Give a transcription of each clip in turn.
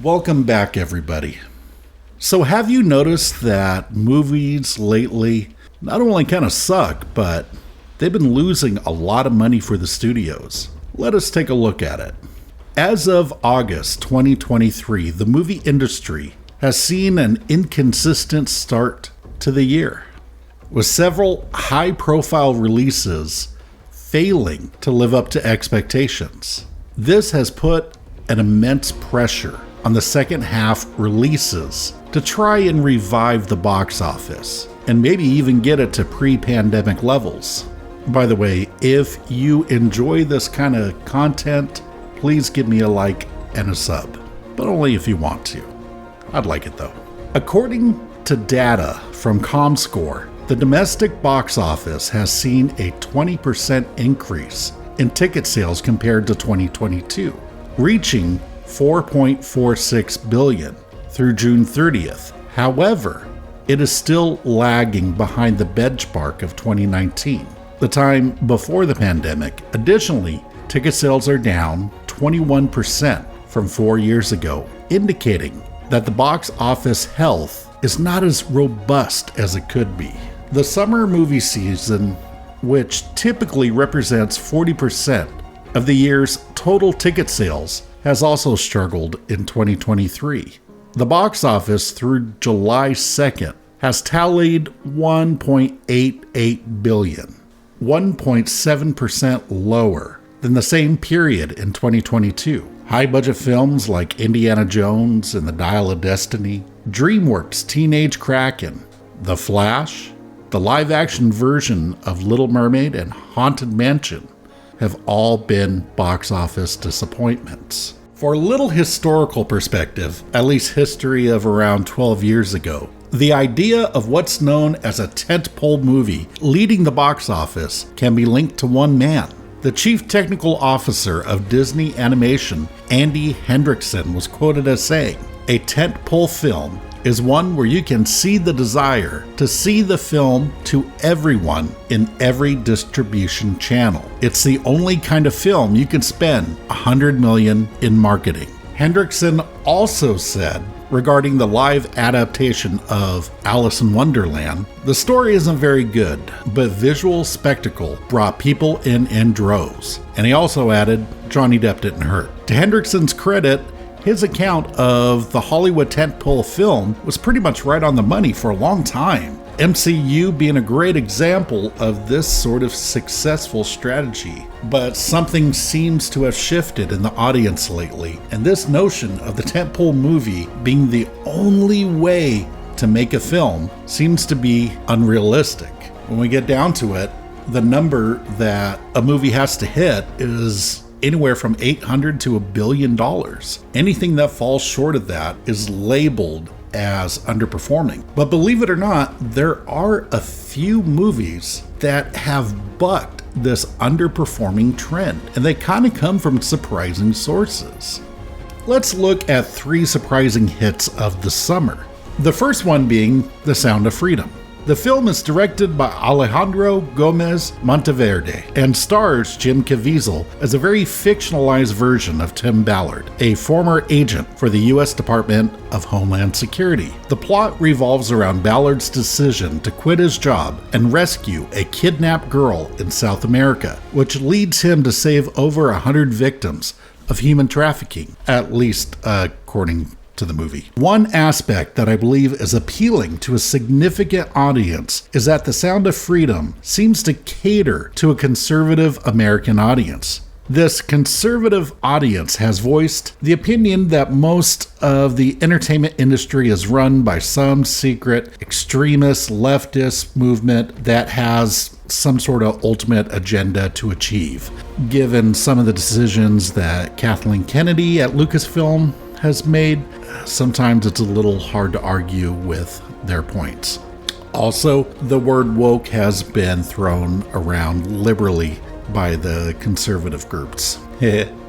Welcome back, everybody. So have you noticed that movies lately not only kind of suck, but they've been losing a lot of money for the studios? Let us take a look at it. As of August 2023, the movie industry has seen an inconsistent start to the year, with several high-profile releases failing to live up to expectations. This has put an immense pressure on the second half releases to try and revive the box office and maybe even get it to pre-pandemic levels. By the way, if you enjoy this kind of content, please give me a like and a sub, but only if you want to. I'd like it though. According to data from ComScore, the domestic box office has seen a 20% increase in ticket sales compared to 2022, reaching $4.46 billion through June 30th. However, it is still lagging behind the benchmark of 2019, the time before the pandemic. Additionally, ticket sales are down 21% from 4 years ago, indicating that the box office health is not as robust as it could be. The summer movie season, which typically represents 40% of the year's total ticket sales, has also struggled in 2023. The box office through July 2nd has tallied $1.88 billion, 1.7% lower than the same period in 2022. High-budget films like Indiana Jones and the Dial of Destiny, DreamWorks' Teenage Kraken, The Flash, the live-action version of Little Mermaid, and Haunted Mansion have all been box office disappointments. For a little historical perspective, at least history of around 12 years ago, the idea of what's known as a tentpole movie leading the box office can be linked to one man. The chief technical officer of Disney Animation, Andy Hendrickson, was quoted as saying, "A tentpole film is one where you can see the desire to see the film to everyone in every distribution channel. It's the only kind of film you can spend $100 million in marketing." Hendrickson also said regarding the live adaptation of Alice in Wonderland, "The story isn't very good, but visual spectacle brought people in droves." And he also added, Johnny Depp didn't hurt. To Hendrickson's credit, his account of the Hollywood tentpole film was pretty much right on the money for a long time. MCU being a great example of this sort of successful strategy. But something seems to have shifted in the audience lately, and this notion of the tentpole movie being the only way to make a film seems to be unrealistic. When we get down to it, the number that a movie has to hit is anywhere from $800 to $1 billion. Anything that falls short of that is labeled as underperforming. But believe it or not, there are a few movies that have bucked this underperforming trend, and they kind of come from surprising sources. Let's look at 3 surprising hits of the summer. The first one being The Sound of Freedom. The film is directed by Alejandro Gomez Monteverde and stars Jim Caviezel as a very fictionalized version of Tim Ballard, a former agent for the U.S. Department of Homeland Security. The plot revolves around Ballard's decision to quit his job and rescue a kidnapped girl in South America, which leads him to save over 100 victims of human trafficking, at least according to the movie. One aspect that I believe is appealing to a significant audience is that The Sound of Freedom seems to cater to a conservative American audience. This conservative audience has voiced the opinion that most of the entertainment industry is run by some secret extremist leftist movement that has some sort of ultimate agenda to achieve. Given some of the decisions that Kathleen Kennedy at Lucasfilm has made, sometimes it's a little hard to argue with their points. Also, the word woke has been thrown around liberally by the conservative groups.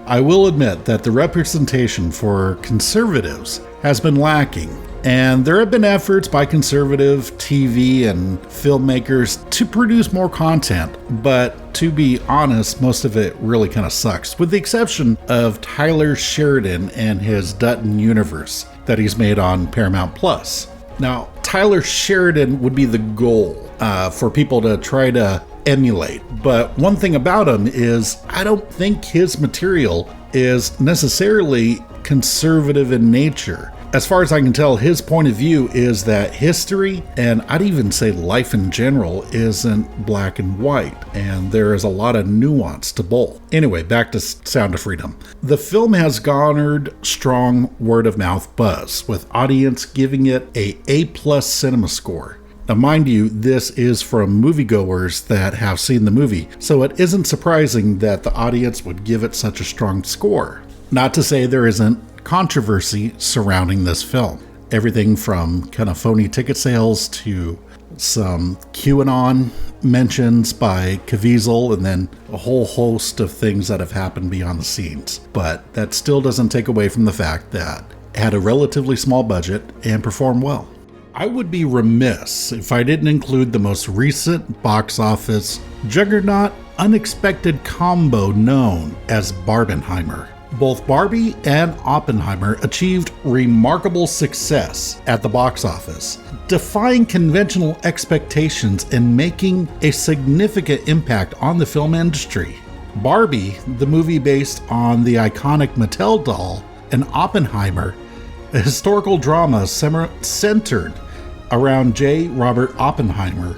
I will admit that the representation for conservatives has been lacking And there have been efforts by conservative TV and filmmakers to produce more content, but to be honest, most of it really kind of sucks, with the exception of Tyler Sheridan and his Dutton universe that he's made on Paramount Plus. Now, Tyler Sheridan would be the goal for people to try to emulate, but one thing about him is I don't think his material is necessarily conservative in nature. As far as I can tell, his point of view is that history, and I'd even say life in general, isn't black and white, and there is a lot of nuance to both. Anyway, back to Sound of Freedom. The film has garnered strong word-of-mouth buzz, with audience giving it a A+ cinema score. Now, mind you, this is from moviegoers that have seen the movie, so it isn't surprising that the audience would give it such a strong score. Not to say there isn't controversy surrounding this film. Everything from kind of phony ticket sales to some QAnon mentions by Caviezel, and then a whole host of things that have happened beyond the scenes. But that still doesn't take away from the fact that it had a relatively small budget and performed well. I would be remiss if I didn't include the most recent box office juggernaut unexpected combo known as Barbenheimer. Both Barbie and Oppenheimer achieved remarkable success at the box office, defying conventional expectations and making a significant impact on the film industry. Barbie, the movie based on the iconic Mattel doll, and Oppenheimer, a historical drama centered around J. Robert Oppenheimer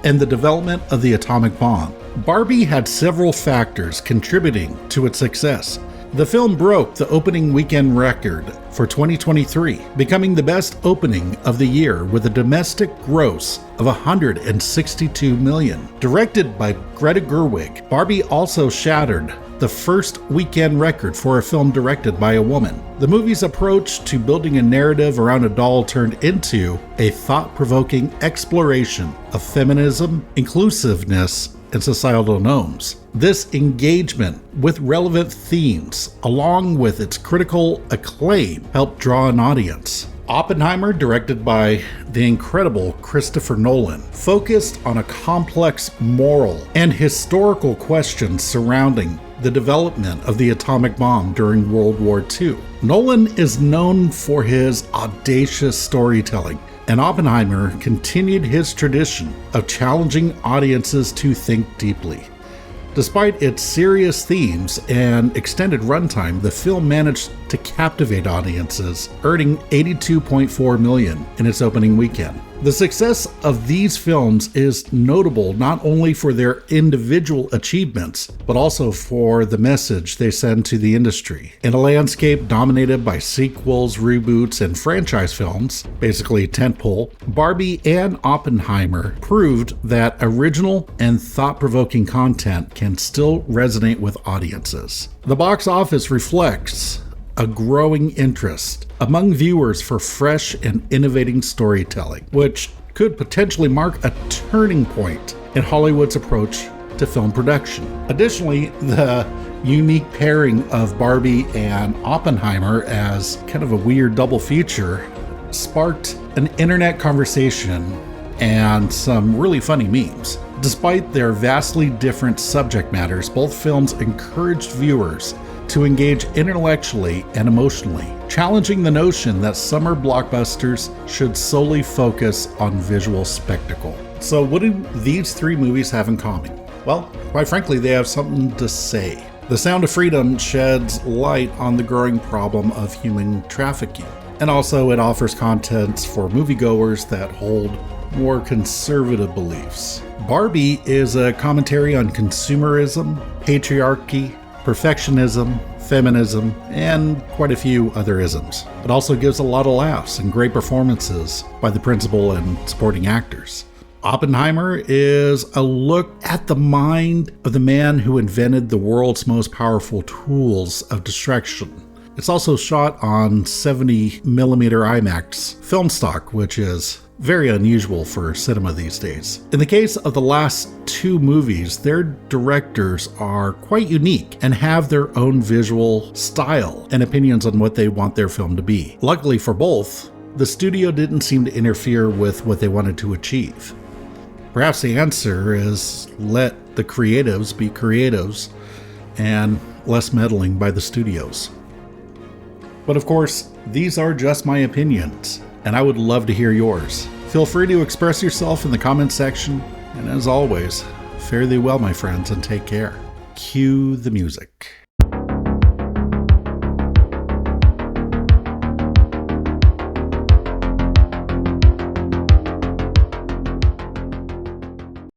and the development of the atomic bomb. Barbie had several factors contributing to its success. The film broke the opening weekend record for 2023, becoming the best opening of the year with a domestic gross of $162 million. Directed by Greta Gerwig, Barbie also shattered the first weekend record for a film directed by a woman. The movie's approach to building a narrative around a doll turned into a thought-provoking exploration of feminism, inclusiveness, and societal norms. This engagement with relevant themes, along with its critical acclaim, helped draw an audience. Oppenheimer, directed by the incredible Christopher Nolan, focused on a complex moral and historical questions surrounding the development of the atomic bomb during World War II. Nolan is known for his audacious storytelling, and Oppenheimer continued his tradition of challenging audiences to think deeply. Despite its serious themes and extended runtime, the film managed to captivate audiences, earning $82.4 million in its opening weekend. The success of these films is notable not only for their individual achievements, but also for the message they send to the industry. In a landscape dominated by sequels, reboots, and franchise films, basically tentpole, Barbie and Oppenheimer proved that original and thought-provoking content can still resonate with audiences. The box office reflects a growing interest among viewers for fresh and innovating storytelling, which could potentially mark a turning point in Hollywood's approach to film production. Additionally, the unique pairing of Barbie and Oppenheimer as kind of a weird double feature sparked an internet conversation and some really funny memes. Despite their vastly different subject matters, both films encouraged viewers to engage intellectually and emotionally, challenging the notion that summer blockbusters should solely focus on visual spectacle. So what do these three movies have in common? Well, quite frankly, they have something to say. The Sound of Freedom sheds light on the growing problem of human trafficking, and also it offers contents for moviegoers that hold more conservative beliefs. Barbie is a commentary on consumerism, patriarchy, perfectionism, feminism, and quite a few other isms. It also gives a lot of laughs and great performances by the principal and supporting actors. Oppenheimer is a look at the mind of the man who invented the world's most powerful tools of distraction. It's also shot on 70mm IMAX film stock, which is very unusual for cinema these days. In the case of the last two movies, their directors are quite unique and have their own visual style and opinions on what they want their film to be. Luckily for both, the studio didn't seem to interfere with what they wanted to achieve. Perhaps the answer is let the creatives be creatives and less meddling by the studios. But of course, these are just my opinions, and I would love to hear yours. Feel free to express yourself in the comments section, and as always, fare thee well, my friends, and take care. Cue the music.